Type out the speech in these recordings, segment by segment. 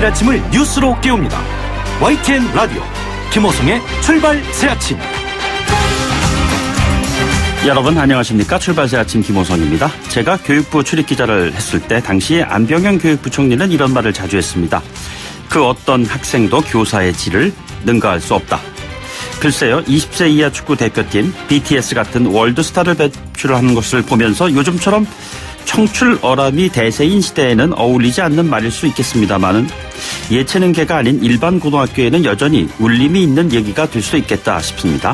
매일 아침을 뉴스로 깨웁니다. YTN 라디오 김호성의 출발 새아침. 여러분 안녕하십니까. 출발 새아침 김호성입니다. 제가 교육부 출입기자를 했을 때 당시에 안병현 교육부총리는 이런 말을 자주 했습니다. 그 어떤 학생도 교사의 질을 능가할 수 없다. 글쎄요, 20세 이하 축구 대표팀 BTS 같은 월드스타를 배출하는 것을 보면서 요즘처럼 청출어람이 대세인 시대에는 어울리지 않는 말일 수 있겠습니다만은 예체능계가 아닌 일반 고등학교에는 여전히 울림이 있는 얘기가 될 수 있겠다 싶습니다.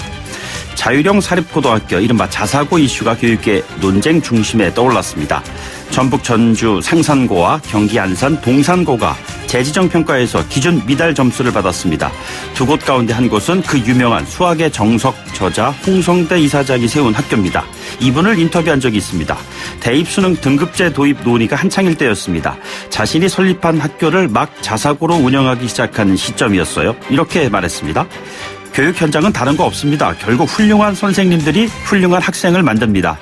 자율형 사립고등학교 이른바 자사고 이슈가 교육계 논쟁 중심에 떠올랐습니다. 전북 전주 상산고와 경기 안산 동산고가 재지정 평가에서 기준 미달 점수를 받았습니다. 두 곳 가운데 한 곳은 그 유명한 수학의 정석 저자 홍성대 이사장이 세운 학교입니다. 이분을 인터뷰한 적이 있습니다. 대입수능 등급제 도입 논의가 한창일 때였습니다. 자신이 설립한 학교를 막 자사고로 운영하기 시작한 시점이었어요. 이렇게 말했습니다. 교육 현장은 다른 거 없습니다. 결국 훌륭한 선생님들이 훌륭한 학생을 만듭니다.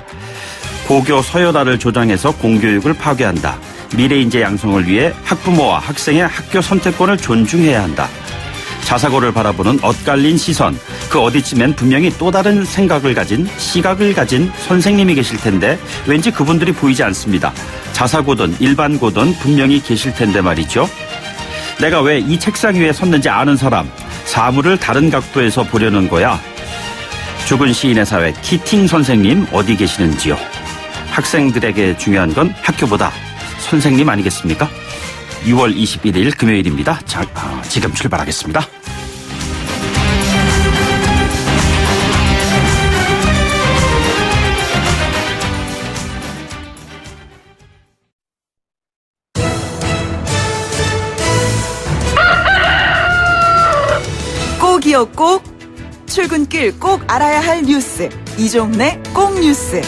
고교 서열화를 조장해서 공교육을 파괴한다. 미래인재 양성을 위해 학부모와 학생의 학교 선택권을 존중해야 한다. 자사고를 바라보는 엇갈린 시선, 그 어디쯤엔 분명히 또 다른 생각을 가진, 시각을 가진 선생님이 계실 텐데 왠지 그분들이 보이지 않습니다. 자사고든 일반고든 분명히 계실 텐데 말이죠. 내가 왜 이 책상 위에 섰는지 아는 사람, 사물을 다른 각도에서 보려는 거야. 죽은 시인의 사회 키팅 선생님 어디 계시는지요. 학생들에게 중요한 건 학교보다 선생님 아니겠습니까? 6월 21일 금요일입니다. 지금 출발하겠습니다. 꼭이요 꼭, 출근길 꼭 알아야 할 뉴스, 이종래 꼭 뉴스.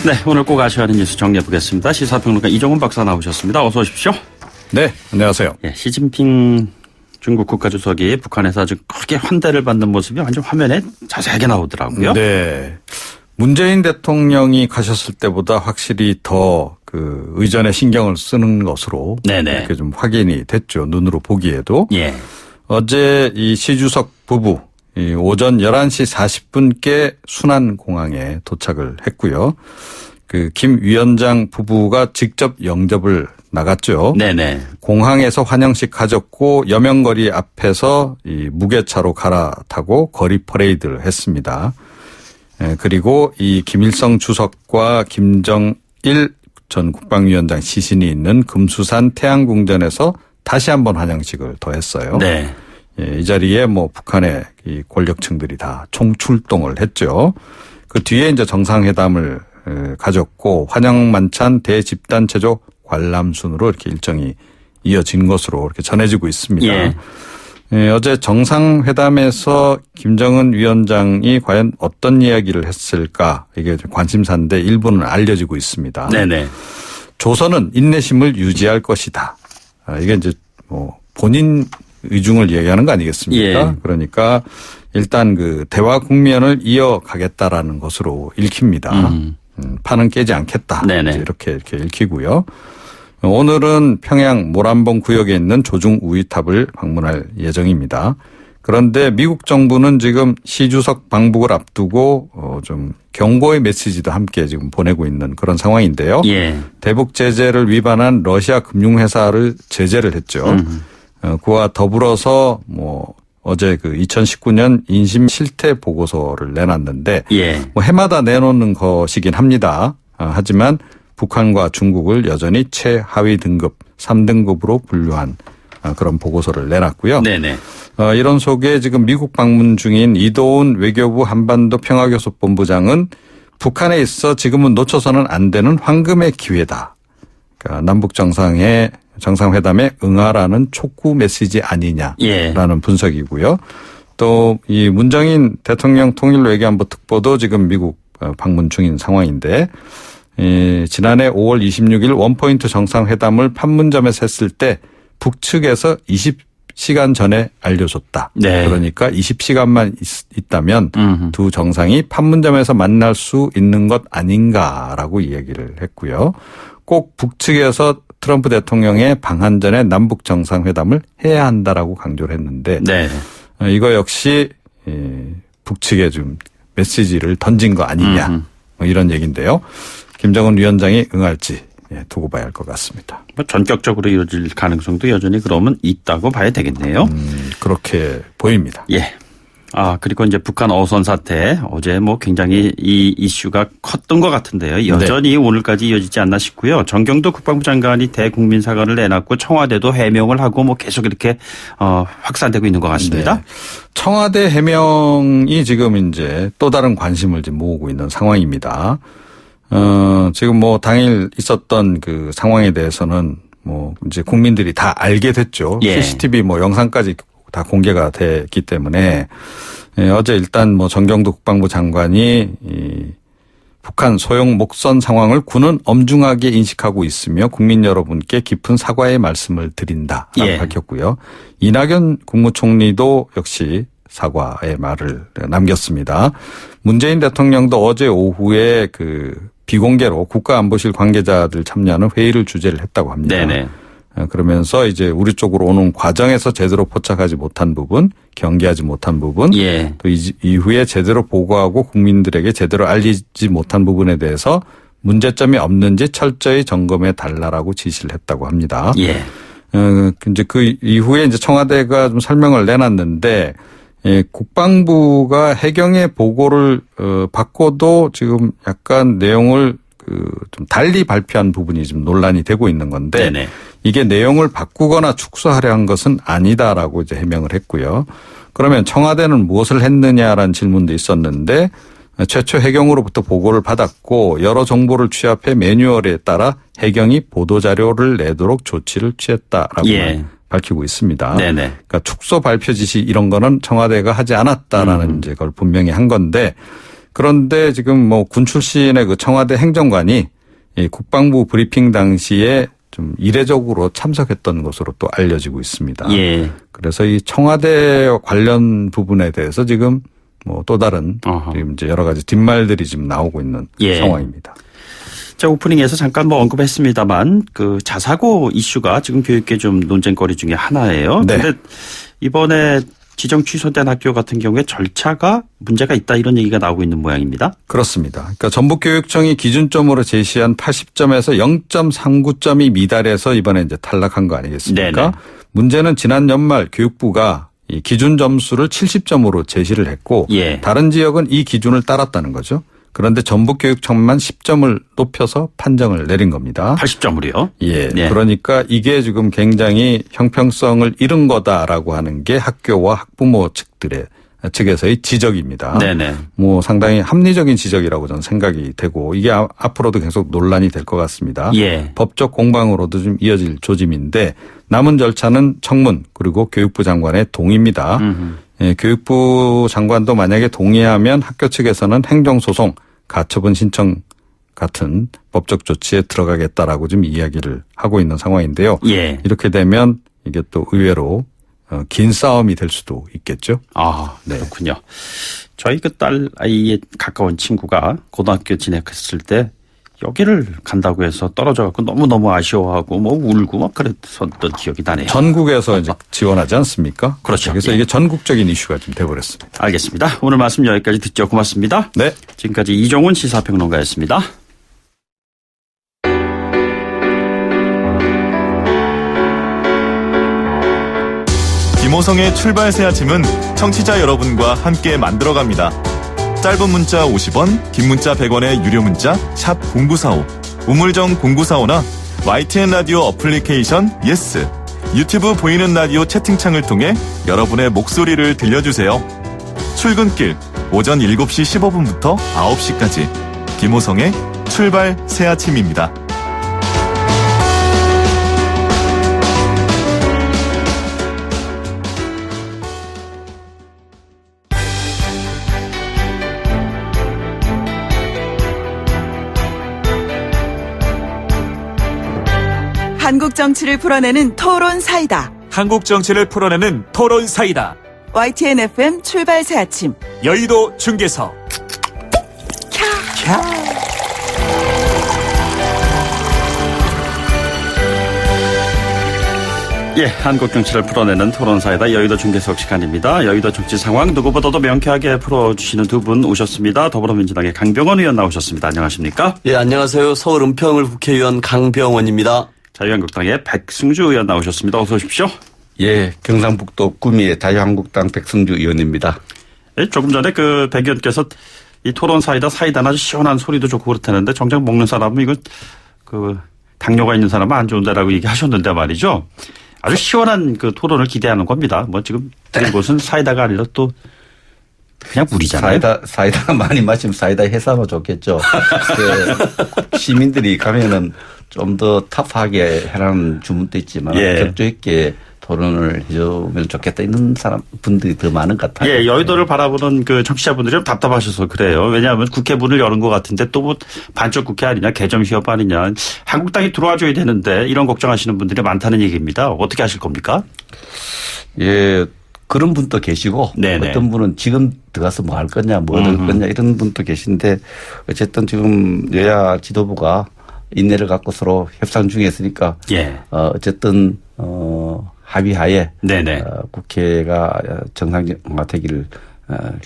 네, 오늘 꼭 아셔야 하는 뉴스 정리해보겠습니다. 시사평론가 이종훈 박사 나오셨습니다. 어서 오십시오. 네, 안녕하세요. 예, 시진핑 중국 국가주석이 북한에서 아주 크게 환대를 받는 모습이 완전 화면에 자세하게 나오더라고요. 네, 문재인 대통령이 가셨을 때보다 확실히 더 그 의전에 신경을 쓰는 것으로 네네. 이렇게 좀 확인이 됐죠. 눈으로 보기에도. 예. 어제 이 시 주석 부부 이 오전 11시 40분께 순안공항에 도착을 했고요. 그 김 위원장 부부가 직접 영접을 나갔죠. 네네. 공항에서 환영식 가졌고 여명거리 앞에서 이 무게차로 갈아타고 거리 퍼레이드를 했습니다. 그리고 이 김일성 주석과 김정일 전 국방위원장 시신이 있는 금수산 태양궁전에서 다시 한번 환영식을 더 했어요. 네. 예, 이 자리에 뭐 북한의 이 권력층들이 다 총출동을 했죠. 그 뒤에 이제 정상회담을 가졌고 환영 만찬 대집단 체조 관람순으로 이렇게 일정이 이어진 것으로 이렇게 전해지고 있습니다. 예. 예, 어제 정상회담에서 김정은 위원장이 과연 어떤 이야기를 했을까 이게 관심사인데 일부는 알려지고 있습니다. 네네. 조선은 인내심을 유지할 것이다. 이게 이제 뭐 본인 의중을 얘기하는 거 아니겠습니까? 예. 그러니까 일단 그 대화 국면을 이어가겠다라는 것으로 읽힙니다. 판은 깨지 않겠다. 네네. 이렇게 읽히고요. 오늘은 평양 모란봉 구역에 있는 조중 우이탑을 방문할 예정입니다. 그런데 미국 정부는 지금 시 주석 방북을 앞두고 좀 경고의 메시지도 함께 지금 보내고 있는 그런 상황인데요. 예. 대북 제재를 위반한 러시아 금융회사를 제재를 했죠. 그와 더불어서 뭐 어제 그 2019년 인심 실태 보고서를 내놨는데 예. 뭐 해마다 내놓는 것이긴 합니다. 하지만 북한과 중국을 여전히 최하위 등급 3등급으로 분류한 그런 보고서를 내놨고요. 네네. 이런 속에 지금 미국 방문 중인 이도훈 외교부 한반도 평화교섭본부장은 북한에 있어 지금은 놓쳐서는 안 되는 황금의 기회다. 그러니까 남북 정상회담에 응하라는 촉구 메시지 아니냐라는 예. 분석이고요. 또 이 문정인 대통령 통일외교안보 특보도 지금 미국 방문 중인 상황인데 지난해 5월 26일 원포인트 정상회담을 판문점에서 했을 때 북측에서 20시간 전에 알려줬다. 네. 그러니까 20시간만 있다면 두 정상이 판문점에서 만날 수 있는 것 아닌가라고 이야기를 했고요. 꼭 북측에서 트럼프 대통령의 방한 전에 남북 정상회담을 해야 한다라고 강조를 했는데 네. 이거 역시 북측에 좀 메시지를 던진 거 아니냐 뭐 이런 얘기인데요. 김정은 위원장이 응할지 두고 봐야 할 것 같습니다. 뭐 전격적으로 이루어질 가능성도 여전히 그러면 있다고 봐야 되겠네요. 그렇게 보입니다. 예. 그리고 이제 북한 어선 사태 어제 뭐 굉장히 이 이슈가 컸던 것 같은데요. 여전히 오늘까지 이어지지 않나 싶고요. 정경도 국방부 장관이 대국민 사과를 내놨고 청와대도 해명을 하고 뭐 계속 이렇게 확산되고 있는 것 같습니다. 네. 청와대 해명이 지금 이제 또 다른 관심을 지금 모으고 있는 상황입니다. 지금 뭐 당일 있었던 그 상황에 대해서는 뭐 이제 국민들이 다 알게 됐죠. 예. CCTV 뭐 영상까지 다 공개가 됐기 때문에 어제 일단 뭐 정경도 국방부 장관이 이 북한 소형 목선 상황을 군은 엄중하게 인식하고 있으며 국민 여러분께 깊은 사과의 말씀을 드린다라고 예. 밝혔고요. 이낙연 국무총리도 역시 사과의 말을 남겼습니다. 문재인 대통령도 어제 오후에 그 비공개로 국가안보실 관계자들 참여하는 회의를 주재를 했다고 합니다. 네네. 그러면서 이제 우리 쪽으로 오는 과정에서 제대로 포착하지 못한 부분, 경계하지 못한 부분, 예. 또 이후에 제대로 보고하고 국민들에게 제대로 알리지 못한 부분에 대해서 문제점이 없는지 철저히 점검해 달라라고 지시를 했다고 합니다. 예. 이제 그 이후에 이제 청와대가 좀 설명을 내놨는데, 국방부가 해경의 보고를 받고도 지금 약간 내용을 좀 달리 발표한 부분이 좀 논란이 되고 있는 건데, 네네. 이게 내용을 바꾸거나 축소하려 한 것은 아니다라고 이제 해명을 했고요. 그러면 청와대는 무엇을 했느냐라는 질문도 있었는데 최초 해경으로부터 보고를 받았고 여러 정보를 취합해 매뉴얼에 따라 해경이 보도자료를 내도록 조치를 취했다라고 예. 밝히고 있습니다. 네네. 그러니까 축소 발표 지시 이런 거는 청와대가 하지 않았다라는 이제 걸 분명히 한 건데 그런데 지금 뭐 군 출신의 그 청와대 행정관이 이 국방부 브리핑 당시에 좀 이례적으로 참석했던 것으로 또 알려지고 있습니다. 예. 그래서 이 청와대 관련 부분에 대해서 지금 뭐 또 다른 지금 이제 여러 가지 뒷말들이 지금 나오고 있는 예. 상황입니다. 자, 오프닝에서 잠깐 뭐 언급했습니다만 그 자사고 이슈가 지금 교육계 좀 논쟁거리 중에 하나예요. 네. 그런데 이번에 지정 취소된 학교 같은 경우에 절차가 문제가 있다 이런 얘기가 나오고 있는 모양입니다. 그렇습니다. 그러니까 전북교육청이 기준점으로 제시한 80점에서 0.39점이 미달해서 이번에 이제 탈락한 거 아니겠습니까? 네네. 문제는 지난 연말 교육부가 이 기준 점수를 70점으로 제시를 했고 예. 다른 지역은 이 기준을 따랐다는 거죠. 그런데 전북교육청만 10점을 높여서 판정을 내린 겁니다. 80점으로요? 예. 네. 그러니까 이게 지금 굉장히 형평성을 잃은 거다라고 하는 게 학교와 학부모 측에서의 지적입니다. 네네. 뭐 상당히 합리적인 지적이라고 저는 생각이 되고 이게 앞으로도 계속 논란이 될 것 같습니다. 예. 법적 공방으로도 좀 이어질 조짐인데 남은 절차는 청문 그리고 교육부 장관의 동의입니다. 예, 교육부 장관도 만약에 동의하면 학교 측에서는 행정소송, 가처분 신청 같은 법적 조치에 들어가겠다라고 지금 이야기를 하고 있는 상황인데요. 예. 이렇게 되면 이게 또 의외로 긴 싸움이 될 수도 있겠죠. 네. 그렇군요. 저희 그 딸 아이의 가까운 친구가 고등학교 진학했을 때 여기를 간다고 해서 떨어져갖고 너무너무 아쉬워하고 뭐 울고 막 그랬었던 기억이 나네요. 전국에서 이제 지원하지 않습니까? 그렇죠. 그래서 예. 이게 전국적인 이슈가 좀 돼버렸습니다. 알겠습니다. 오늘 말씀 여기까지 듣죠. 고맙습니다. 네. 지금까지 이종훈 시사평론가였습니다. 김호성의 출발새 아침은 청취자 여러분과 함께 만들어갑니다. 짧은 문자 50원, 긴 문자 100원의 유료 문자 샵 0945, 우물정 0945나 YTN 라디오 어플리케이션 예스, 유튜브 보이는 라디오 채팅창을 통해 여러분의 목소리를 들려주세요. 출근길 오전 7시 15분부터 9시까지 김호성의 출발 새 아침입니다. 한국 정치를 풀어내는 토론 사이다. 한국 정치를 풀어내는 토론 사이다. YTN FM 출발 새 아침. 여의도 중계석. 예, 한국 정치를 풀어내는 토론사이다 여의도 중계석 시간입니다. 여의도 정치 상황 누구보다도 명쾌하게 풀어주시는 두 분 오셨습니다. 더불어민주당의 강병원 의원 나오셨습니다. 안녕하십니까? 예, 안녕하세요. 서울 은평을 국회의원 강병원입니다. 자유한국당의 백승주 의원 나오셨습니다. 어서 오십시오. 예, 경상북도 구미의 자유한국당 백승주 의원입니다. 예, 조금 전에 그 백 의원께서 이 토론사이다 사이다는 아주 시원한 소리도 좋고 그렇다는데 정작 먹는 사람은 이거 그 당뇨가 있는 사람은 안 좋은데라고 얘기하셨는데 말이죠. 아주 시원한 그 토론을 기대하는 겁니다. 뭐 지금 드린 곳은 사이다가 아니라 또 그냥 물이잖아요. 사이다가 많이 마시면 사이다 해사면 좋겠죠. 그 시민들이 가면은 좀 더 타프하게 해라는 주문도 있지만 예. 격조 있게 토론을 해주면 좋겠다 이런 분들이 더 많은 것 같아요. 예, 여의도를 바라보는 그 청취자분들이 좀 답답하셔서 그래요. 왜냐하면 국회 문을 여는 것 같은데 또 뭐 반쪽 국회 아니냐, 개점 휴업 아니냐, 한국당이 들어와줘야 되는데 이런 걱정하시는 분들이 많다는 얘기입니다. 어떻게 하실 겁니까? 예, 그런 분도 계시고 네네. 어떤 분은 지금 들어가서 뭐 할 거냐, 뭐 얻을 거냐 이런 분도 계신데 어쨌든 지금 여야 지도부가 인내를 갖고 서로 협상 중에 있으니까 예. 어쨌든 합의하에 네네. 국회가 정상화되기를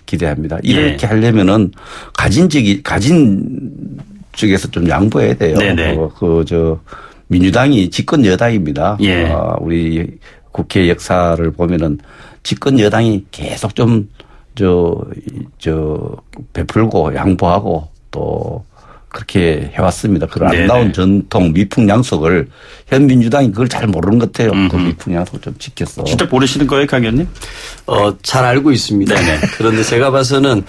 기대합니다. 예. 이렇게 하려면은 가진 쪽에서 좀 양보해야 돼요. 네네. 민주당이 집권 여당입니다. 예. 우리 국회 역사를 보면은 집권 여당이 계속 좀 베풀고 양보하고 또 그렇게 해왔습니다. 그런 네네. 아름다운 전통 미풍양속을 현 민주당이 그걸 잘 모르는 것 같아요. 그 미풍양속을 좀 지켰어. 진짜 모르시는 거예요, 강 의원님? 잘 알고 있습니다. 네네. 그런데 제가 봐서는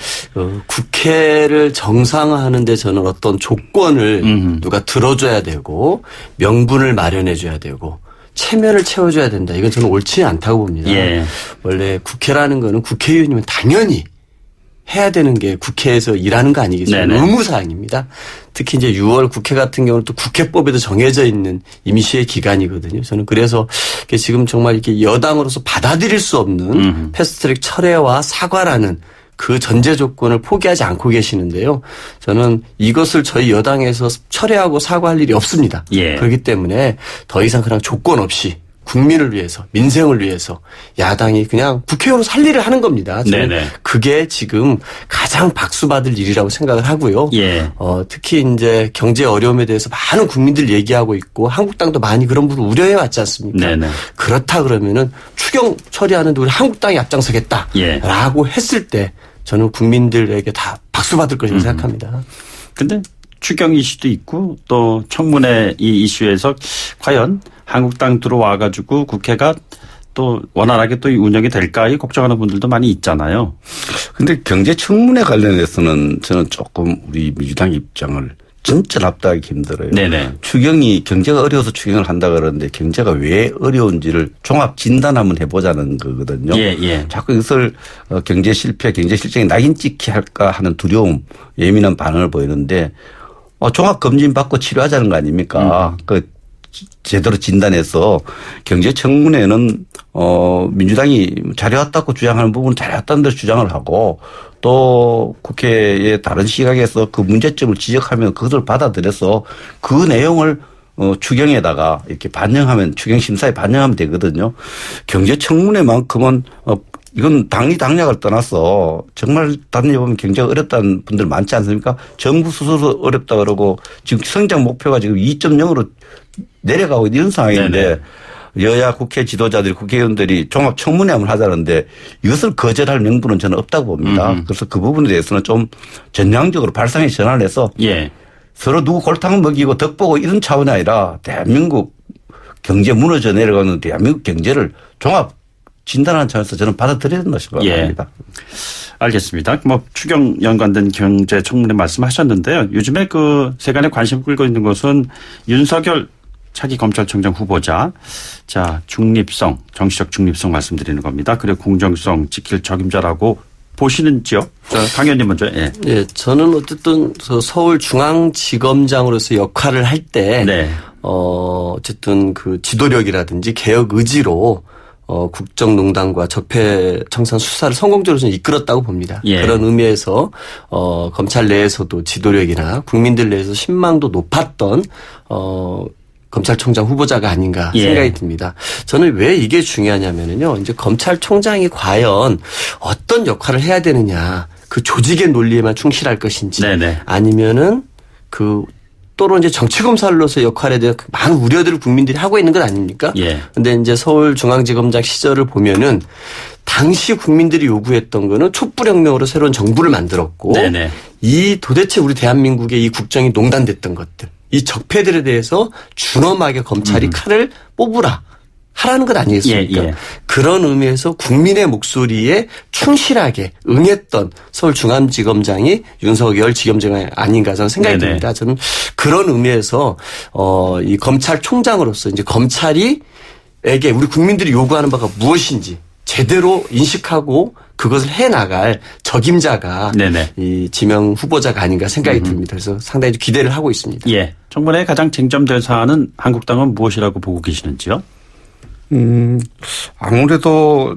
국회를 정상화하는데 저는 어떤 조건을 누가 들어줘야 되고 명분을 마련해줘야 되고 체면을 채워줘야 된다. 이건 저는 옳지 않다고 봅니다. 예. 원래 국회라는 거는 국회의원이면 당연히 해야 되는 게 국회에서 일하는 거 아니겠습니까? 네네. 의무사항입니다. 특히 이제 6월 국회 같은 경우는 또 국회법에도 정해져 있는 임시의 기간이거든요. 저는 그래서 지금 정말 이렇게 여당으로서 받아들일 수 없는 패스트트랙 철회와 사과라는 그 전제 조건을 포기하지 않고 계시는데요. 저는 이것을 저희 여당에서 철회하고 사과할 일이 없습니다. 예. 그렇기 때문에 더 이상 그냥 조건 없이 국민을 위해서 민생을 위해서 야당이 그냥 국회의원으로 할 일을 하는 겁니다. 저는 네네. 그게 지금 가장 박수받을 일이라고 생각을 하고요. 예. 특히 이제 경제 어려움에 대해서 많은 국민들 얘기하고 있고 한국당도 많이 그런 부분을 우려해 왔지 않습니까? 네네. 그렇다 그러면은 추경 처리하는데 우리 한국당이 앞장서겠다라고 예. 했을 때 저는 국민들에게 다 박수받을 것이라고 생각합니다. 근데 추경 이슈도 있고 또 청문회 이 이슈에서 과연 한국당 들어와가지고 국회가 또 원활하게 또 운영이 될까 이 걱정하는 분들도 많이 있잖아요. 근데 경제 청문회 관련해서는 저는 조금 우리 민주당 입장을 진짜 납득하기 힘들어요. 네네. 추경이 경제가 어려워서 추경을 한다 그러는데 경제가 왜 어려운지를 종합 진단 한번 해보자는 거거든요. 예. 자꾸 이것을 경제 실패, 경제 실정이 낙인 찍히 할까 하는 두려움, 예민한 반응을 보이는데 종합 검진 받고 치료하자는 거 아닙니까? 제대로 진단해서 경제청문회는 민주당이 잘해왔다고 주장하는 부분은 잘해왔다는 대로 주장을 하고 또 국회의 다른 시각에서 그 문제점을 지적하면 그것을 받아들여서 그 내용을 추경에다가 이렇게 반영하면 추경 심사에 반영하면 되거든요. 경제청문회만큼은 이건 당리당략을 떠나서 정말 다른 데 보면 경제가 어렵다는 분들 많지 않습니까? 정부 스스로 어렵다 그러고 지금 성장 목표가 지금 2.0으로 내려가고 있는 이런 상황인데 네네. 여야 국회 지도자들이 국회의원들이 종합 청문회 한번 하자는데 이것을 거절할 명분은 저는 없다고 봅니다. 그래서 그 부분에 대해서는 좀 전향적으로 발상의 전환을 해서 예. 서로 누구 골탕 먹이고 덕 보고 이런 차원이 아니라 대한민국 경제 무너져 내려가는 대한민국 경제를 종합 진단하는 차원에서 저는 받아들여야 된다고 생각합니다. 예. 알겠습니다. 뭐 추경 연관된 경제 청문회 말씀하셨는데요. 요즘에 그 세간에 관심 끌고 있는 것은 윤석열 차기 검찰총장 후보자. 자, 중립성, 정치적 중립성 말씀드리는 겁니다. 그리고 공정성 지킬 적임자라고 보시는지요? 자, 강 의원님 먼저. 예. 예, 저는 어쨌든 서울중앙지검장으로서 역할을 할 때 네. 어쨌든 그 지도력이라든지 개혁 의지로 국정농단과 적폐청산 수사를 성공적으로 저는 이끌었다고 봅니다. 예. 그런 의미에서 검찰 내에서도 지도력이나 국민들 내에서 신망도 높았던 검찰총장 후보자가 아닌가 예. 생각이 듭니다. 저는 왜 이게 중요하냐면요. 이제 검찰총장이 과연 어떤 역할을 해야 되느냐. 그 조직의 논리에만 충실할 것인지 네네. 아니면은 또는 이제 정치검사로서의 역할에 대한 많은 우려들을 국민들이 하고 있는 것 아닙니까? 예. 근데 이제 서울중앙지검장 시절을 보면은 당시 국민들이 요구했던 거는 촛불혁명으로 새로운 정부를 만들었고 네네. 이 도대체 우리 대한민국의 이 국정이 농단됐던 것들 이 적폐들에 대해서 준엄하게 검찰이 칼을 뽑으라 하라는 것 아니겠습니까? 예, 예. 그런 의미에서 국민의 목소리에 충실하게 응했던 서울중앙지검장이 윤석열 지검장이 아닌가 저는 생각이 네네. 듭니다. 저는 그런 의미에서 이 검찰총장으로서 이제 검찰이 에게 우리 국민들이 요구하는 바가 무엇인지 제대로 인식하고 그것을 해나갈 적임자가 네네. 이 지명 후보자가 아닌가 생각이 듭니다. 그래서 상당히 기대를 하고 있습니다. 예. 정권의 가장 쟁점될 사안은 한국당은 무엇이라고 보고 계시는지요? 아무래도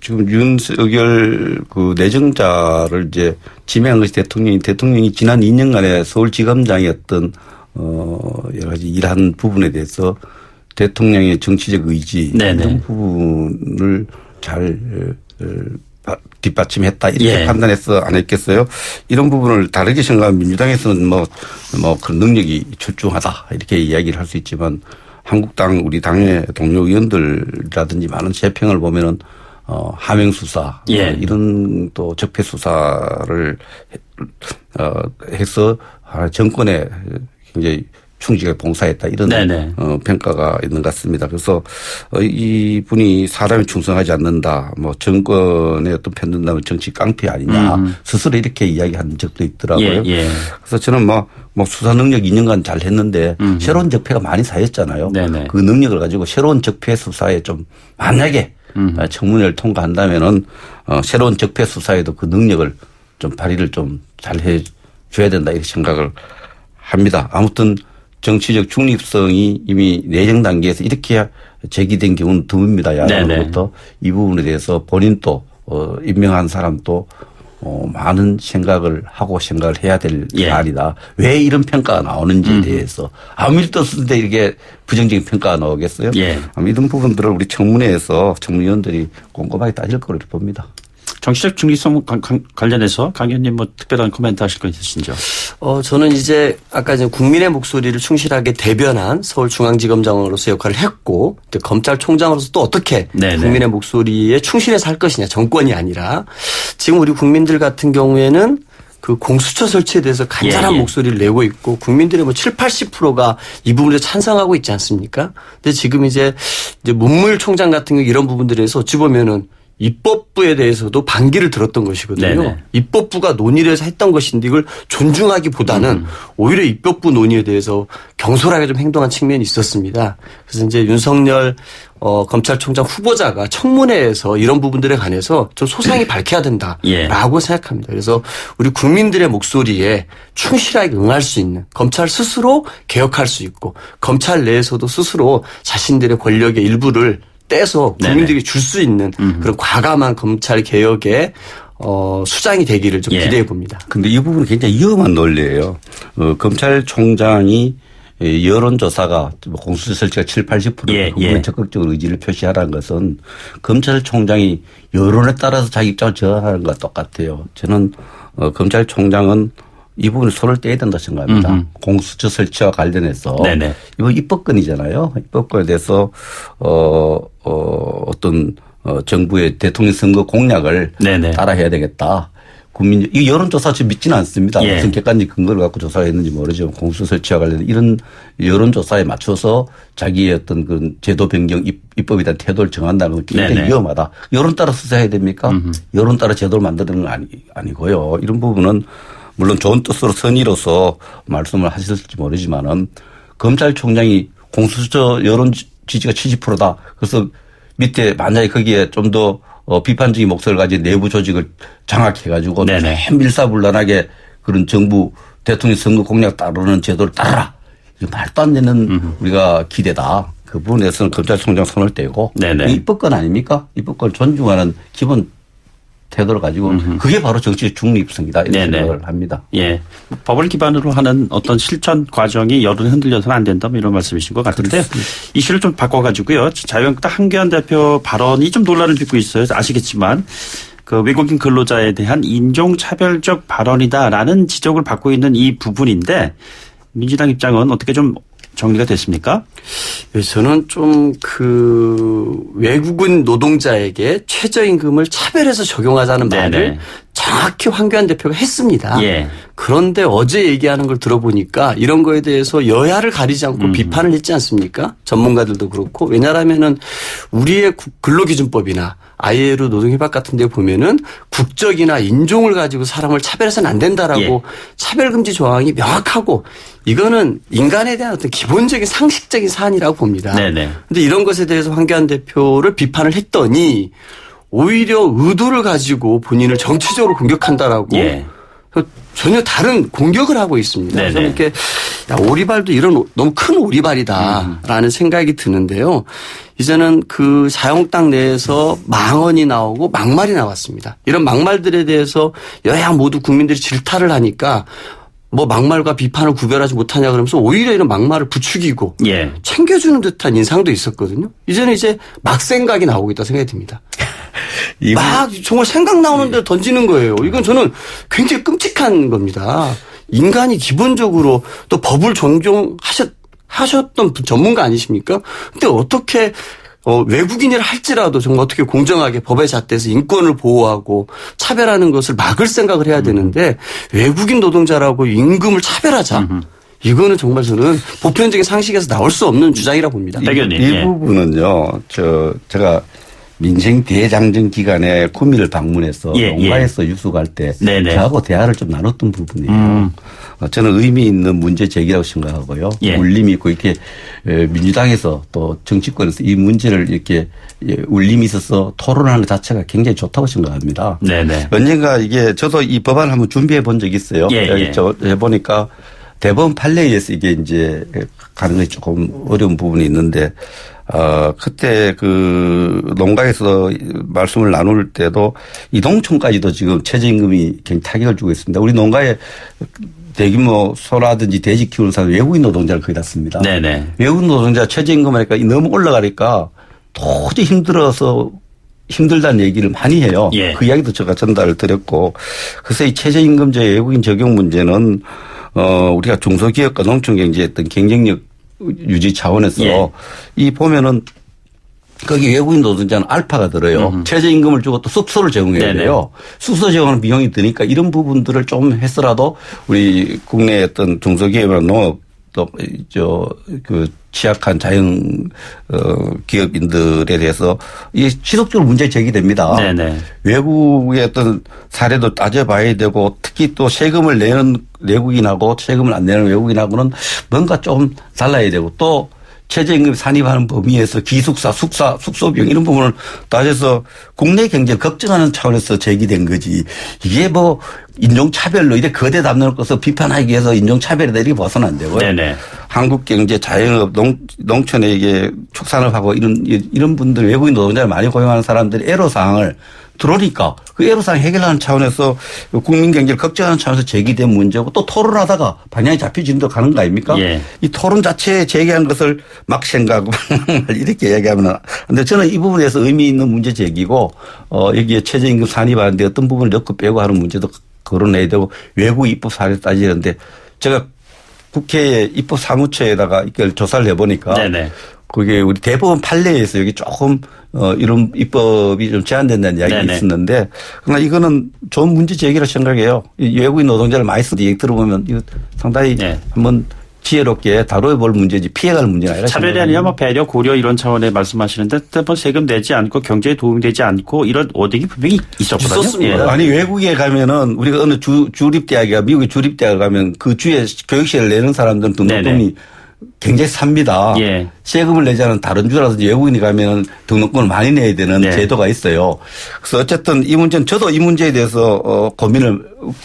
지금 윤석열 그 내정자를 이제 지명한 것이 대통령이 지난 2년간의 서울지검장이었던 여러 가지 일한 부분에 대해서 대통령의 정치적 의지 네네. 이런 부분을 잘 뒷받침했다 이렇게 예. 판단해서 안 했겠어요. 이런 부분을 다르게 생각하면 민주당에서는 뭐 그 능력이 출중하다 이렇게 이야기를 할 수 있지만 한국당 우리 당의 동료 의원들이라든지 많은 재평을 보면은 하명 수사 예. 이런 또 적폐 수사를 해서 정권에 굉장히 충직하게 봉사했다 이런 네네. 평가가 있는 것 같습니다. 그래서 이분이 사람이 충성하지 않는다, 뭐 정권에 어떤 편든다면 정치 깡패 아니냐 스스로 이렇게 이야기한 적도 있더라고요. 예, 예. 그래서 저는 뭐 수사 능력 2년간 잘 했는데 새로운 적폐가 많이 쌓였잖아요. 네네. 그 능력을 가지고 새로운 적폐 수사에 좀 만약에 청문회를 통과한다면은 새로운 적폐 수사에도 그 능력을 좀 발휘를 좀 잘 해줘야 된다 이렇게 생각을 합니다. 아무튼 정치적 중립성이 이미 내정 단계에서 이렇게 제기된 경우는 드뭅니다. 야당으로부터 이 부분에 대해서 본인도 임명한 사람도 많은 생각을 하고 생각을 해야 될 사안이다. 왜 이런 평가가 나오는지에 대해서 아무 일도 없는데 이렇게 부정적인 평가가 나오겠어요? 예. 이런 부분들을 우리 청문회에서 청문위원들이 꼼꼼하게 따질 거로 봅니다. 정치적 중립성 관련해서 강 의원님 뭐 특별한 코멘트 하실 거 있으신지요? 저는 이제 아까 이제 국민의 목소리를 충실하게 대변한 서울중앙지검장으로서 역할을 했고 검찰총장으로서 또 어떻게 네네. 국민의 목소리에 충실해서 할 것이냐 정권이 아니라 지금 우리 국민들 같은 경우에는 그 공수처 설치에 대해서 간절한 예, 예. 목소리를 내고 있고 국민들의 뭐 70~80%가 이 부분에 찬성하고 있지 않습니까? 근데 지금 이제 문무일총장 같은 경우 이런 부분들에서 어찌 보면은 입법부에 대해서도 반기를 들었던 것이거든요. 네네. 입법부가 논의를 해서 했던 것인데 이걸 존중하기보다는 오히려 입법부 논의에 대해서 경솔하게 좀 행동한 측면이 있었습니다. 그래서 이제 윤석열 검찰총장 후보자가 청문회에서 이런 부분들에 관해서 좀 소상히 밝혀야 된다라고 생각합니다. 그래서 우리 국민들의 목소리에 충실하게 응할 수 있는 검찰 스스로 개혁할 수 있고 검찰 내에서도 스스로 자신들의 권력의 일부를 떼서 국민들에게 줄 수 있는 그런 과감한 검찰 개혁의 수장이 되기를 좀 기대해 봅니다. 근데 이 부분은 굉장히 위험한 논리예요. 검찰총장이 여론조사가 공수처 설치가 70~80% 국민의 적극적으로 의지를 표시하라는 것은 검찰총장이 여론에 따라서 자기 입장을 저하는 것과 똑같아요. 저는 검찰총장은 이 부분에 손을 떼야 된다 생각합니다. 공수처 설치와 관련해서 네네. 이거 입법권이잖아요. 입법권에 대해서 어떤 정부의 대통령 선거 공약을 네네. 따라해야 되겠다. 이 여론조사 지금 믿지는 않습니다. 예. 무슨 객관적 근거를 갖고 조사가 했는지 모르지만 공수처 설치와 관련된 이런 여론조사에 맞춰서 자기의 어떤 그런 제도 변경 입법에 대한 태도를 정한다는 건 굉장히 네네. 위험하다. 여론 따라 수사해야 됩니까? 여론 따라 제도를 만드는 건 아니고요. 이런 부분은 물론 좋은 뜻으로 선의로서 말씀을 하셨을지 모르지만은 검찰총장이 공수처 여론 지지가 70%다. 그래서 밑에 만약에 거기에 좀 더 비판적인 목소리를 가진 내부 조직을 장악해가지고 밀사불란하게 그런 정부 대통령 선거 공약 따르는 제도를 따르라. 이거 말도 안 되는 우리가 기대다. 그 부분에서는 검찰총장 손을 떼고 입법권 아닙니까? 입법권을 존중하는 기본 태도를 가지고 그게 바로 정치적 중립성이다 이런 네네. 생각을 합니다. 예. 법을 기반으로 하는 어떤 실천 과정이 여론에 흔들려서는 안 된다, 뭐 이런 말씀이신 것 같은데 이슈를 좀 바꿔가지고요. 자유한국당 한교안 대표 발언이 좀 논란을 빚고 있어요. 아시겠지만 그 외국인 근로자에 대한 인종차별적 발언이다라는 지적을 받고 있는 이 부분인데 민주당 입장은 어떻게 좀 정리가 됐습니까? 저는 좀 외국인 노동자에게 최저임금을 차별해서 적용하자는 말을 네네. 정확히 황교안 대표가 했습니다. 예. 그런데 어제 얘기하는 걸 들어보니까 이런 거에 대해서 여야를 가리지 않고 비판을 했지 않습니까? 전문가들도 그렇고. 왜냐하면은 우리의 근로기준법이나 ILO 노동협약 같은 데 보면은 국적이나 인종을 가지고 사람을 차별해서는 안 된다라고 예. 차별금지 조항이 명확하고 이거는 인간에 대한 어떤 기본적인 상식적인 사안이라고 봅니다. 네네. 근데 이런 것에 대해서 황교안 대표를 비판을 했더니 오히려 의도를 가지고 본인을 정치적으로 공격한다라고 예. 전혀 다른 공격을 하고 있습니다. 네네. 그래서 이렇게 오리발도 이런 너무 큰 오리발이다라는 생각이 드는데요. 이제는 자유한국당 내에서 망언이 나오고 막말이 나왔습니다. 이런 막말들에 대해서 여야 모두 국민들이 질타를 하니까 뭐 막말과 비판을 구별하지 못하냐 그러면서 오히려 이런 막말을 부추기고 예. 챙겨주는 듯한 인상도 있었거든요. 이제는 이제 막 생각이 나오고 있다 생각이 듭니다. 막 정말 생각 나오는 대로 던지는 거예요. 이건 저는 굉장히 끔찍한 겁니다. 인간이 기본적으로 또 법을 존중하셨던 전문가 아니십니까? 근데 어떻게 외국인이라 할지라도 정말 어떻게 공정하게 법의 잣대에서 인권을 보호하고 차별하는 것을 막을 생각을 해야 되는데 외국인 노동자라고 임금을 차별하자. 이거는 정말 저는 보편적인 상식에서 나올 수 없는 주장이라고 봅니다. 대변인. 이 부분은요. 제가 민생 대장정 기간에 구미를 방문해서 예, 농가에서 유숙할 때 네네. 저하고 대화를 좀 나눴던 부분이에요. 저는 의미 있는 문제 제기라고 생각하고요. 예. 울림이 있고 이렇게 민주당에서 또 정치권에서 이 문제를 이렇게 울림이 있어서 토론하는 것 자체가 굉장히 좋다고 생각합니다. 네네. 언젠가 저도 이 법안을 한번 준비해 본 적이 있어요. 예. 해보니까 대법원 판례에 의해서 이게 이제 가는 것이 조금 어려운 부분이 있는데, 그때 농가에서 말씀을 나눌 때도 이 농촌까지도 지금 최저임금이 굉장히 타격을 주고 있습니다. 우리 농가에 대규모 소라든지 돼지 키우는 사람 외국인 노동자를 거의 다 씁니다. 네네. 외국인 노동자 최저임금 하니까 너무 올라가니까 도저히 힘들다는 얘기를 많이 해요. 예. 그 이야기도 제가 전달을 드렸고, 그래서 이 최저임금제 외국인 적용 문제는 우리가 중소기업과 농촌경제의 어떤 경쟁력 유지 차원에서 예. 이 보면은 거기 외국인 노동자는 알파가 들어요. 최저임금을 주고 또 숙소를 제공해야 네네. 돼요. 숙소 제공하는 비용이 드니까 이런 부분들을 좀 했더라도 우리 국내 어떤 중소기업이나 농업 또 취약한 자영 기업인들에 대해서 이 지속적으로 문제 제기됩니다. 네네. 외국의 어떤 사례도 따져봐야 되고 특히 또 세금을 내는 외국인하고 세금을 안 내는 외국인하고는 뭔가 좀 달라야 되고 또 최저임금 산입하는 범위에서 기숙사, 숙소 비용 이런 부분을 따져서 국내 경제를 걱정하는 차원에서 제기된 거지. 이게 뭐 인종차별로 이래 거대 담론을 꺼서 비판하기 위해서 인종차별이다 이렇게 봐서는 안 되고요. 네네. 한국 경제 자영업 농촌에 이게 축산업하고 이런 분들 외국인 노동자를 많이 고용하는 사람들이 애로사항을 들어오니까 그 애로사항 해결하는 차원에서 국민 경제를 걱정하는 차원에서 제기된 문제고 또 토론하다가 방향이 잡혀진다 가는 거 아닙니까? 예. 이 토론 자체에 제기한 것을 막 생각하고 이렇게 이야기하면 근데 저는 이 부분에서 의미 있는 문제 제기고 여기에 최저임금 산입하는데 어떤 부분을 넣고 빼고 하는 문제도 거론해야 되고 외국 입법 사례 따지는데 제가 국회 입법 사무처에다가 이걸 조사를 해보니까 네네. 그게 우리 대법원 판례에서 여기 조금 이런 입법이 좀 제한된다는 이야기가 네네. 있었는데 그러나 이거는 좋은 문제 제기라 생각해요. 이 외국인 노동자를 많이 쓰는 얘기 들어보면 이거 상당히 네. 한번 지혜롭게 다뤄볼 문제지 피해갈 문제가 아니라 차별이 아니라 뭐 배려, 고려 이런 차원에 말씀하시는데 뭐 세금 내지 않고 경제에 도움이 되지 않고 이런 워딩이 분명히 있었거든요. 있었습니다. 예. 아니 외국에 가면은 우리가 어느 주립대학이가 미국의 주립대학을 가면 그 주에 교육시를 내는 사람들은 등록금이 굉장히 삽니다. 예. 세금을 내지 않은 다른 주라든지 외국인이 가면 등록금을 많이 내야 되는 네. 제도가 있어요. 그래서 어쨌든 이 문제는 저도 이 문제에 대해서 고민을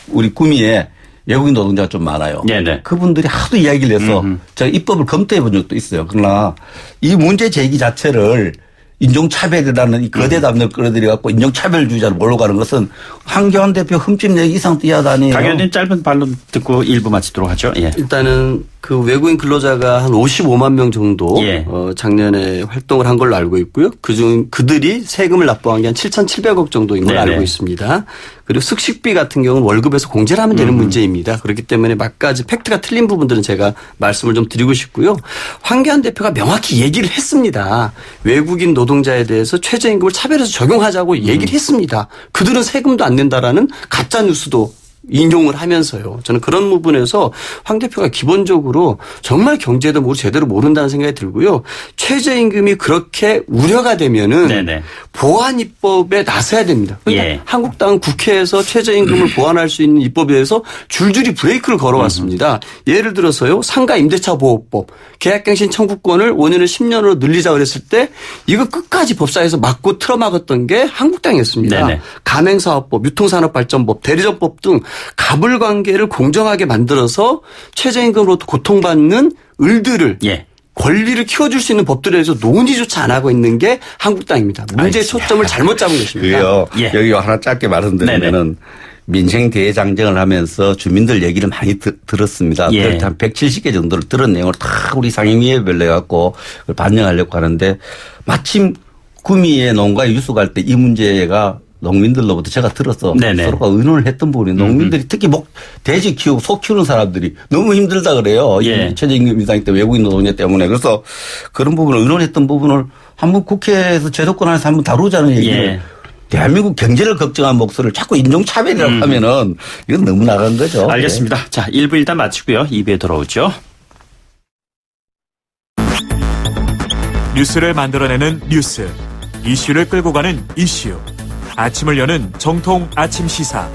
우리 구미에 외국인 노동자가 좀 많아요. 네네. 그분들이 하도 이야기를 해서 제가 입법을 검토해 본 적도 있어요. 그러나 이 문제 제기 자체를 인종차별이라는 이 거대 담론을 끌어들여갖고 인종차별주의자로 몰려가는 것은 한교안 대표 흠집 내기 이상 뛰어다니요. 강의원님 짧은 반론 듣고 1부 마치도록 하죠. 예. 일단은 그 외국인 근로자가 한 55만 명 정도 예. 작년에 활동을 한 걸로 알고 있고요. 그중 그들이 세금을 납부한 게 한 7,700억 정도인 걸로 네네. 알고 있습니다. 그리고 숙식비 같은 경우는 월급에서 공제를 하면 되는 문제입니다. 그렇기 때문에 몇 가지 팩트가 틀린 부분들은 제가 말씀을 좀 드리고 싶고요. 황교안 대표가 명확히 얘기를 했습니다. 외국인 노동자에 대해서 최저임금을 차별해서 적용하자고 얘기를 했습니다. 그들은 세금도 안 낸다라는 가짜 뉴스도 인용을 하면서요. 저는 그런 부분에서 황 대표가 기본적으로 정말 경제도 제대로 모른다는 생각이 들고요. 최저임금이 그렇게 우려가 되면은 네네. 보완 입법에 나서야 됩니다. 그러니까 예. 한국당은 국회에서 최저임금을 보완할 수 있는 입법에 대해서 줄줄이 브레이크를 걸어왔습니다. 예를 들어서요. 상가 임대차 보호법, 계약갱신 청구권을 5년을 10년으로 늘리자 그랬을 때 이거 끝까지 법사에서 막고 틀어막았던 게 한국당이었습니다. 네네. 가맹사업법, 유통산업발전법, 대리점법 등 가불관계를 공정하게 만들어서 최저임금으로부터 고통받는 을들을 예. 권리를 키워줄 수 있는 법들에 대해서 논의조차 안 하고 있는 게 한국당입니다. 문제의 알겠습니다. 초점을 잘못 잡은 것입니다. 그게요. 예. 여기 하나 짧게 말씀드리면은 민생 대장정을 하면서 주민들 얘기를 많이 들었습니다. 예. 그럴 때 한 170개 정도를 들은 내용을 다 우리 상임위에 별내갖고 반영하려고 하는데 마침 구미에 농가에 유숙할 때 이 문제가 농민들로부터 제가 들어서 네네. 서로가 의논을 했던 부분이 농민들이 특히 돼지 키우고 소 키우는 사람들이 너무 힘들다 그래요. 예. 이 최저임금 인상 때 외국인 노동자 때문에. 그래서 그런 부분을 의논했던 부분을 한번 국회에서 제도권 안에서 한번 다루자는 얘기를 예. 대한민국 경제를 걱정한 목소리를 자꾸 인종차별이라고 하면은 이건 너무 나간 거죠. 알겠습니다. 자, 1부 일단 마치고요. 2부에 돌아오죠. 뉴스를 만들어내는 뉴스, 이슈를 끌고 가는 이슈. 아침을 여는 정통 아침 시사.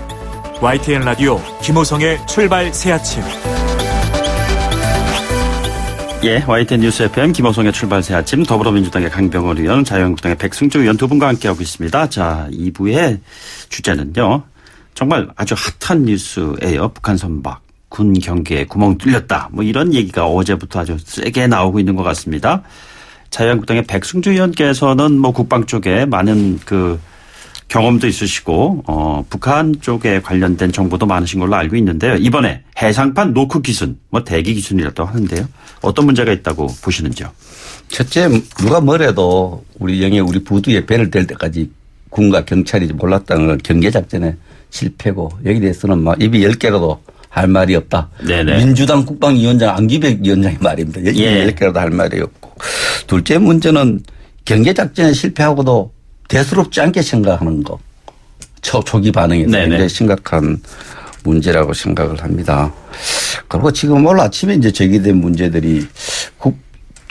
YTN 라디오 김호성의 출발 새아침. 예, YTN 뉴스 FM 김호성의 출발 새 아침, 더불어민주당의 강병원 의원, 자유한국당의 백승주 의원 두 분과 함께하고 있습니다. 자, 2부의 주제는요. 정말 아주 핫한 뉴스예요. 북한 선박, 군 경계에 구멍 뚫렸다. 뭐 이런 얘기가 어제부터 아주 세게 나오고 있는 것 같습니다. 자유한국당의 백승주 의원께서는 뭐 국방 쪽에 많은 그 경험도 있으시고 북한 쪽에 관련된 정보도 많으신 걸로 알고 있는데요. 이번에 해상판 노크 기순, 뭐 대기 기순이라고 하는데요. 어떤 문제가 있다고 보시는지요? 첫째 누가 뭐래도 우리 우리 부두에 배를 댈 때까지 군과 경찰이 몰랐다는 건 경계작전의 실패고 여기 대해서는 막 입이 10개라도 할 말이 없다. 네네. 민주당 국방위원장 안기백 위원장의 말입니다. 입이 예. 10개라도 할 말이 없고. 둘째 문제는 경계작전에 실패하고도 대수롭지 않게 생각하는 거. 초기 반응에서 네네. 굉장히 심각한 문제라고 생각을 합니다. 그리고 지금 오늘 아침에 이제 제기된 문제들이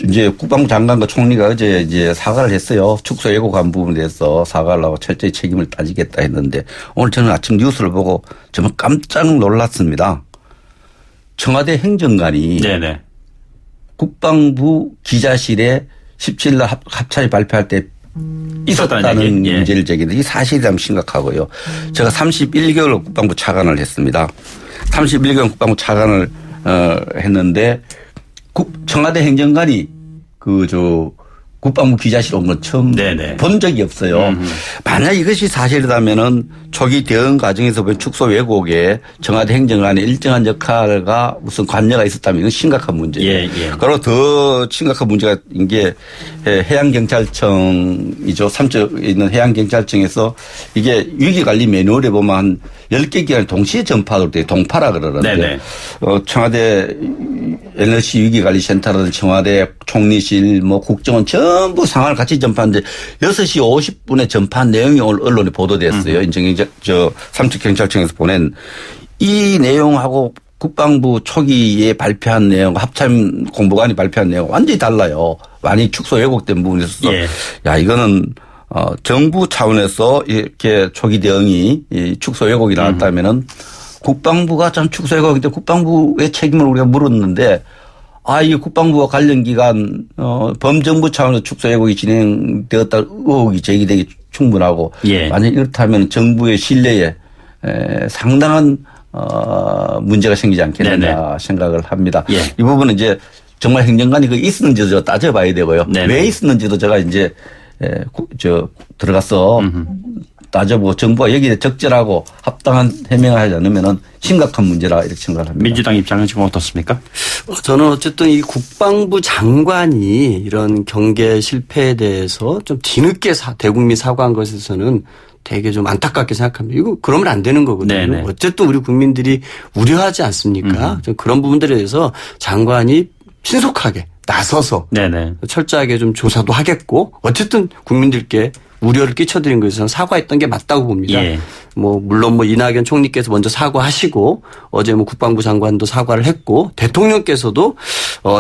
이제 국방부 장관과 총리가 어제 이제 사과를 했어요. 축소 예고한 부분에 대해서 사과를 하고 철저히 책임을 따지겠다 했는데 오늘 저는 아침 뉴스를 보고 정말 깜짝 놀랐습니다. 청와대 행정관이 네네. 국방부 기자실에 17일 합참이 발표할 때 있었다는 예. 문제를 제기했는데 이게 사실이 참 심각하고요. 제가 31개월 국방부 차관을 했습니다. 31개월 국방부 차관을 했는데 청와대 행정관이 국방부 기자실 온 건 처음 네네. 본 적이 없어요. 만약 이것이 사실이라면은 초기 대응 과정에서 본 축소 왜곡에 청와대 행정관의 일정한 역할과 무슨 관여가 있었다면 이건 심각한 문제예요. 예, 예. 그리고 더 심각한 문제가 이게 해양경찰청이죠. 삼척에 있는 해양경찰청에서 이게 위기관리 매뉴얼에 보면 한 10개 기관이 동시에 전파로 돼 동파라 그러는데 네네. 청와대 NLC 위기관리센터라든지 청와대 총리실 뭐 국정원 전부 상황을 같이 전파하는데 6시 50분에 전파한 내용이 오늘 언론에 보도됐어요. 삼척경찰청에서 보낸 이 내용하고 국방부 초기에 발표한 내용, 합참 공보관이 발표한 내용 완전히 달라요. 많이 축소 왜곡된 부분이 있어서 예. 야 이거는 정부 차원에서 이렇게 초기 대응이 축소 왜곡이 나왔다면은 국방부가 참 축소 왜곡인데 국방부의 책임을 우리가 물었는데 이게 국방부와 관련 기관 범정부 차원에서 축소 왜곡이 진행되었다 의혹이 제기되기 충분하고 예. 만약 이렇다면 정부의 신뢰에 상당한 문제가 생기지 않겠느냐 네네. 생각을 합니다. 예. 이 부분은 이제 정말 행정관이 있었는지도 따져봐야 되고요. 네네. 왜 있었는지도 제가 이제 들어가서 따져보고 정부가 여기에 적절하고 합당한 해명을 하지 않으면은 심각한 문제라 이렇게 생각을 합니다. 민주당 입장은 지금 어떻습니까? 저는 어쨌든 이 국방부 장관이 이런 경계 실패에 대해서 좀 뒤늦게 대국민 사과한 것에서는 되게 좀 안타깝게 생각합니다. 이거 그러면 안 되는 거거든요. 네네. 어쨌든 우리 국민들이 우려하지 않습니까? 좀 그런 부분들에 대해서 장관이 신속하게 나서서 네네. 철저하게 좀 조사도 하겠고 어쨌든 국민들께 우려를 끼쳐드린 것에서는 사과했던 게 맞다고 봅니다. 예. 물론 이낙연 총리께서 먼저 사과하시고 어제 국방부 장관도 사과를 했고 대통령께서도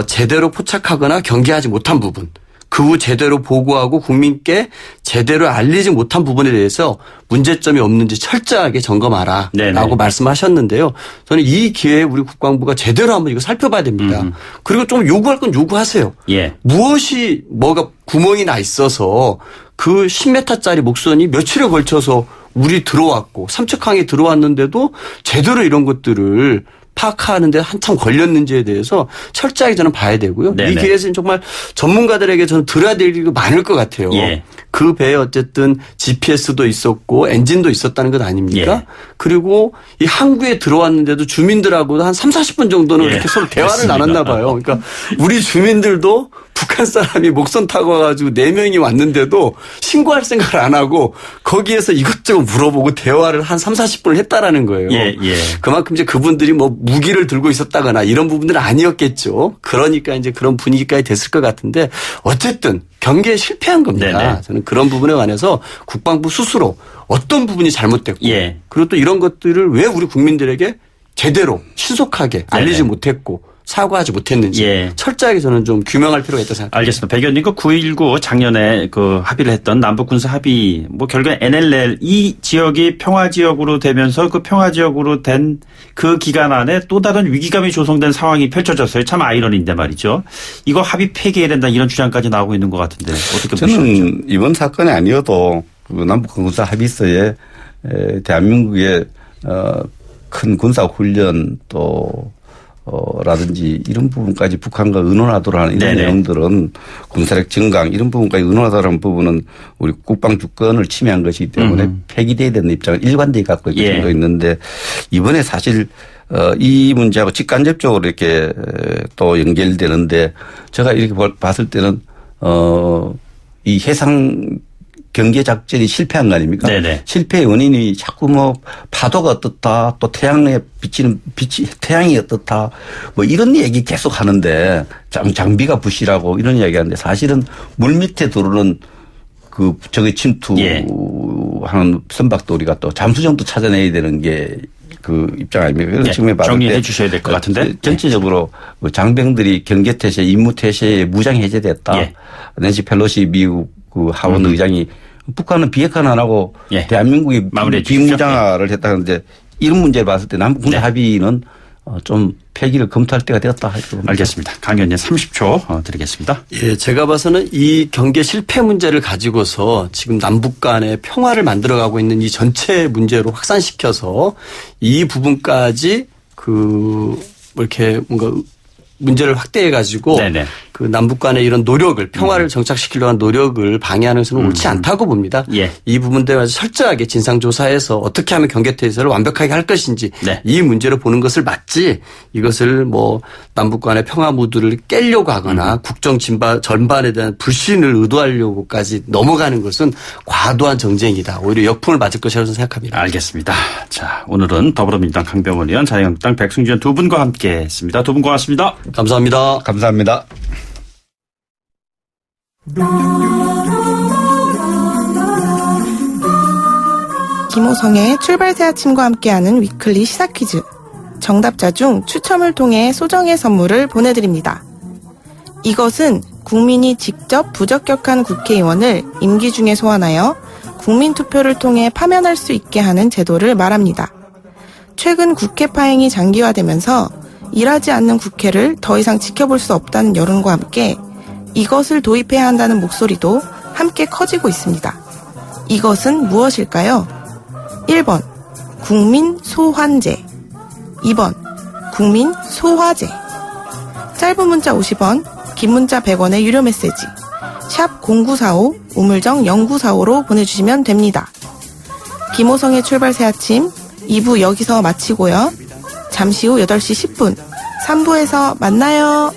제대로 포착하거나 경계하지 못한 부분 그 후 제대로 보고하고 국민께 제대로 알리지 못한 부분에 대해서 문제점이 없는지 철저하게 점검하라 라고 말씀하셨는데요. 저는 이 기회에 우리 국방부가 제대로 한번 이거 살펴봐야 됩니다. 그리고 좀 요구할 건 요구하세요. 예. 무엇이 뭐가 구멍이 나 있어서 그 10m짜리 목선이 며칠에 걸쳐서 우리 들어왔고 삼척항에 들어왔는데도 제대로 이런 것들을 파악하는데 한참 걸렸는지에 대해서 철저하게 저는 봐야 되고요. 네네. 이 기회에서는 정말 전문가들에게 저는 들어야 될 일이 많을 것 같아요. 예. 그 배에 어쨌든 GPS도 있었고 엔진도 있었다는 것 아닙니까? 예. 그리고 이 항구에 들어왔는데도 주민들하고도 한 3, 40분 정도는 예. 이렇게 서로 대화를 맞습니다. 나눴나 봐요. 그러니까 우리 주민들도 북한 사람이 목선 타고 와가지고 4명이 왔는데도 신고할 생각을 안 하고 거기에서 이것저것 물어보고 대화를 한 3, 40분을 했다라는 거예요. 예, 예. 그만큼 이제 그분들이 무기를 들고 있었다거나 이런 부분들은 아니었겠죠. 그러니까 이제 그런 분위기까지 됐을 것 같은데 어쨌든 경계에 실패한 겁니다. 네네. 저는 그런 부분에 관해서 국방부 스스로 어떤 부분이 잘못됐고 예. 그리고 또 이런 것들을 왜 우리 국민들에게 제대로 신속하게 알리지 못했고 사과하지 못했는지 예. 철저하게 저는 좀 규명할 필요가 있다고 생각합니다. 알겠습니다. 백 의원님, 9.19 작년에 합의를 했던 남북군사 합의, 결국에 NLL 이 지역이 평화지역으로 되면서 그 평화지역으로 된 그 기간 안에 또 다른 위기감이 조성된 상황이 펼쳐졌어요. 참 아이러니인데 말이죠. 이거 합의 폐기해야 된다 이런 주장까지 나오고 있는 것 같은데 어떻게 보시죠? 저는 이번 사건이 아니어도 남북군사 합의서에 대한민국의 큰 군사훈련 라든지 이런 부분까지 북한과 의논하도록 하는 이런 네네. 내용들은 군사력 증강 이런 부분까지 의논하도록 부분은 우리 국방 주권을 침해한 것이기 때문에 폐기돼야 되는 입장을 일관되게 갖고 예. 있는데 이번에 사실 이 문제하고 직간접적으로 이렇게 또 연결되는데 제가 이렇게 봤을 때는 이 해상 경계 작전이 실패한 거 아닙니까? 네네. 실패의 원인이 자꾸 파도가 어떻다, 또 태양에 비치는 빛이 태양이 어떻다, 이런 얘기 계속 하는데 장비가 부실하고 이런 이야기 하는데 사실은 물 밑에 들어오는 적의 침투하는 선박도리가 또 잠수정도 찾아내야 되는 게 그 입장 아닙니까? 그래서 지금 정리해 주셔야 될 것 같은데. 전체적으로 장병들이 경계태세, 임무태세에 무장 해제됐다. 예. 낸시 펠로시 미국 하원 의장이 북한은 비핵화는 안 하고 예. 대한민국이 마무리해 비무장화를 했다는데 이런 문제를 봤을 때 남북군사 합의는 좀 폐기를 검토할 때가 되었다. 알겠습니다. 강 의원님 30초 드리겠습니다. 예, 제가 봐서는 이 경계 실패 문제를 가지고서 지금 남북 간의 평화를 만들어가고 있는 이 전체 문제로 확산시켜서 이 부분까지 이렇게 뭔가 문제를 확대해 가지고 네네. 그 남북 간의 이런 노력을 평화를 정착시키려는 노력을 방해하는 것은 옳지 않다고 봅니다. 예. 이 부분들에 철저하게 진상조사해서 어떻게 하면 경계태세를 완벽하게 할 것인지 네. 이 문제를 보는 것을 맞지 이것을 남북 간의 평화 무드를 깨려고 하거나 국정 전반에 대한 불신을 의도하려고까지 넘어가는 것은 과도한 정쟁이다. 오히려 역풍을 맞을 것이라고 생각합니다. 알겠습니다. 자, 오늘은 더불어민주당 강병원 의원, 자유한국당 백승준 의원 두 분과 함께 했습니다. 두 분 고맙습니다. 감사합니다. 감사합니다. 김호성의 출발새 아침과 함께하는 위클리 시사 퀴즈. 정답자 중 추첨을 통해 소정의 선물을 보내드립니다. 이것은 국민이 직접 부적격한 국회의원을 임기 중에 소환하여 국민투표를 통해 파면할 수 있게 하는 제도를 말합니다. 최근 국회 파행이 장기화되면서 일하지 않는 국회를 더 이상 지켜볼 수 없다는 여론과 함께 이것을 도입해야 한다는 목소리도 함께 커지고 있습니다. 이것은 무엇일까요? 1번 국민소환제, 2번 국민소화제. 짧은 문자 50원, 긴 문자 100원의 유료 메시지 샵 0945 우물정 0945로 보내주시면 됩니다. 김호성의 출발 새아침 2부 여기서 마치고요. 잠시 후 8시 10분 3부에서 만나요.